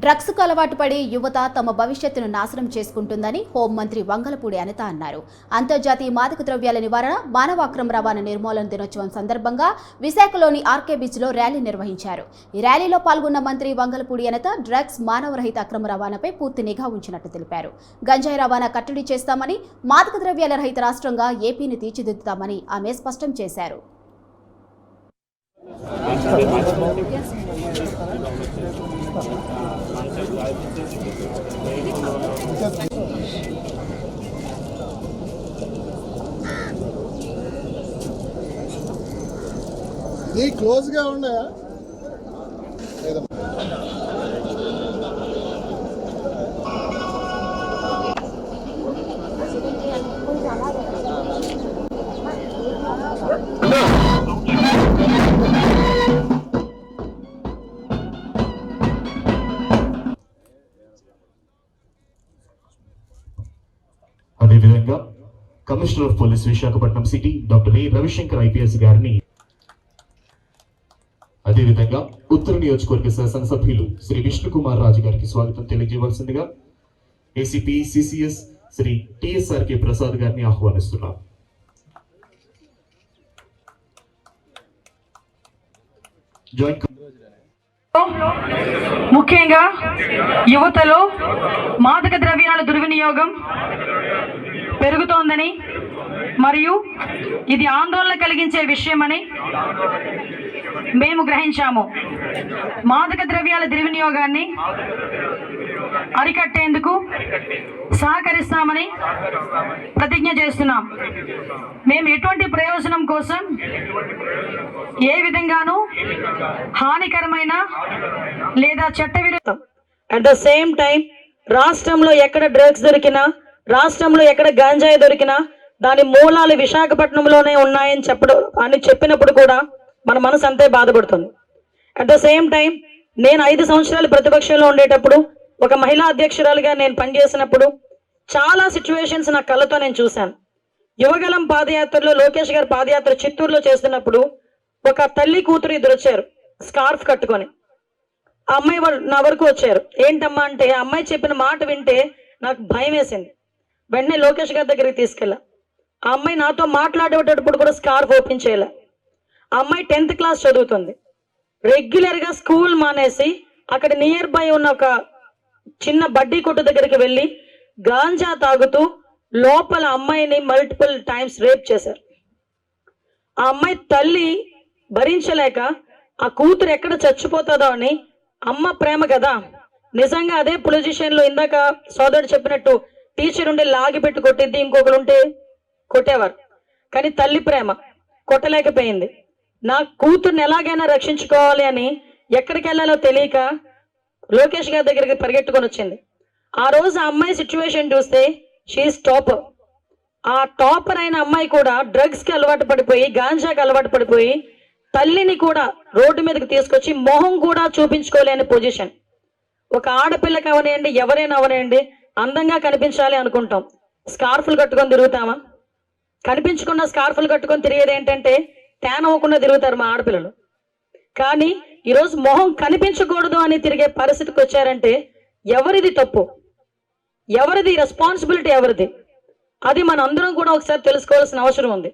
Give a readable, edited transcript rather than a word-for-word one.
డ్రగ్స్కు అలవాటు పడి యువత తమ భవిష్యత్తును నాశనం చేసుకుంటుందని హోంమంత్రి వంగలపూడి అనిత అన్నారు. అంతర్జాతీయ మాదక ద్రవ్యాల నివారణ, మానవ అక్రమ రవాణా నిర్మూలన దినోత్సవం సందర్భంగా విశాఖలోని ఆర్కే బీచ్లో ర్యాలీ నిర్వహించారు. ఈ ర్యాలీలో పాల్గొన్న మంత్రి వంగలపూడి అనిత డ్రగ్స్, మానవరహిత అక్రమ రవాణాపై పూర్తి నిఘా ఉంచినట్టు తెలిపారు. గంజాయి రవాణా కట్టడి చేస్తామని, మాదక ద్రవ్యాల రహిత రాష్ట్రంగా ఏపీని తీర్చిదిద్దుతామని ఆమె స్పష్టం చేశారు. ఈ క్లోజ్ గా ఉన్నాయా అదేవిధంగా commissioner of police Visakhapatnam city doctor A Ravishankar IPS గారిని, అదేవిధంగా ఉత్తర నియోజకవర్గ శాసనసభ్యులు శ్రీ విష్ణుకుమార్ రాజు గారికి స్వాగతం తెలియజేయవలసిందిగా ఏసీపీ సిసిఎస్ శ్రీ టిఎస్ఆర్కే ప్రసాద్ గారిని ఆహ్వానిస్తున్నారు. ముఖ్యంగా యువతలో మాదక ద్రవ్యాల దుర్వినియోగం పెరుగుతోందని మరియు ఇది ఆందోళన కలిగించే విషయమని మేము గ్రహించాము. మాదక ద్రవ్యాల దుర్వినియోగాన్ని అరికట్టేందుకు సహకరిస్తామని ప్రతిజ్ఞ చేస్తున్నాం. మేము ఎటువంటి ప్రయోజనం కోసం ఏ విధంగానూ హానికరమైన లేదా చట్టవిరుద్ధం అట్ ద సేమ్ టైం రాష్ట్రంలో ఎక్కడ డ్రగ్స్ దొరికినా, రాష్ట్రంలో ఎక్కడ గంజాయి దొరికినా దాని మూలాలు విశాఖపట్నంలోనే ఉన్నాయని చెప్పినప్పుడు కూడా మన మనసు అంతే బాధపడుతుంది. అట్ ద సేమ్ టైం నేను 5 సంవత్సరాలు ప్రతిపక్షంలో ఉండేటప్పుడు, ఒక మహిళా అధ్యక్షురాలుగా నేను పనిచేసినప్పుడు చాలా సిచ్యువేషన్స్ నా కళ్ళతో నేను చూశాను. యువగలం పాదయాత్రలో లోకేష్ గారి పాదయాత్ర చిత్తూరులో చేస్తున్నప్పుడు ఒక తల్లి కూతురు ఇద్దరు వచ్చారు స్కార్ఫ్ కట్టుకొని. ఆ అమ్మాయి నా వరకు వచ్చారు. ఏంటమ్మా అంటే, ఆ అమ్మాయి చెప్పిన మాట వింటే నాకు భయం వేసింది. వెంటనే లోకేష్ గారి దగ్గరికి తీసుకెళ్ళా. ఆ అమ్మాయి నాతో మాట్లాడేటప్పుడు కూడా స్కార్ఫ్ ఓపెన్ చేయలే. ఆ అమ్మాయి 10th క్లాస్ చదువుతుంది. రెగ్యులర్గా స్కూల్ మానేసి అక్కడ నియర్ బై ఉన్న ఒక చిన్న బడ్డీ కొట్టు దగ్గరికి వెళ్ళి గాంజా తాగుతూ లోపల అమ్మాయిని మల్టిపుల్ టైమ్స్ రేప్ చేశారు. ఆ అమ్మాయి తల్లి భరించలేక ఆ కూతురు ఎక్కడ చచ్చిపోతుందో అని, అమ్మ ప్రేమ కదా, నిజంగా అదే పొజిషన్లో ఇందాక సోదరుడు చెప్పినట్టు టీచర్ ఉండి లాగిపెట్టి కొట్టిద్ది, ఇంకొకరు ఉంటే కొట్టేవారు. కానీ తల్లి ప్రేమ కొట్టలేకపోయింది. నా కూతుర్ని ఎలాగైనా రక్షించుకోవాలి అని ఎక్కడికి వెళ్ళాలో తెలియక లోకేష్ గారి దగ్గరికి పరిగెట్టుకొని వచ్చింది. ఆ రోజు ఆ అమ్మాయి సిచ్యువేషన్ చూస్తే షీఈస్ టాపర్. ఆ టాపర్ అయిన అమ్మాయి కూడా డ్రగ్స్కి అలవాటు పడిపోయి, గాంజాకి అలవాటు పడిపోయి తల్లిని కూడా రోడ్డు మీదకి తీసుకొచ్చి మొహం కూడా చూపించుకోలేని పొజిషన్. ఒక ఆడపిల్లకి అవనేయండి, ఎవరైనా అవనేయండి, అందంగా కనిపించాలి అనుకుంటాం. స్కార్ఫులు కట్టుకొని తిరుగుతామా? కనిపించకుండా స్కార్ఫులు కట్టుకొని తిరిగేది ఏంటంటే ట్యాన్ అవ్వకుండా తిరుగుతారు మా ఆడపిల్లలు. కానీ ఈరోజు మొహం కనిపించకూడదు అని తిరిగే పరిస్థితికి వచ్చారంటే ఎవరిది తప్పు? ఎవరిది రెస్పాన్సిబిలిటీ? ఎవరిది? అది మన అందరం కూడా ఒకసారి తెలుసుకోవాల్సిన అవసరం ఉంది.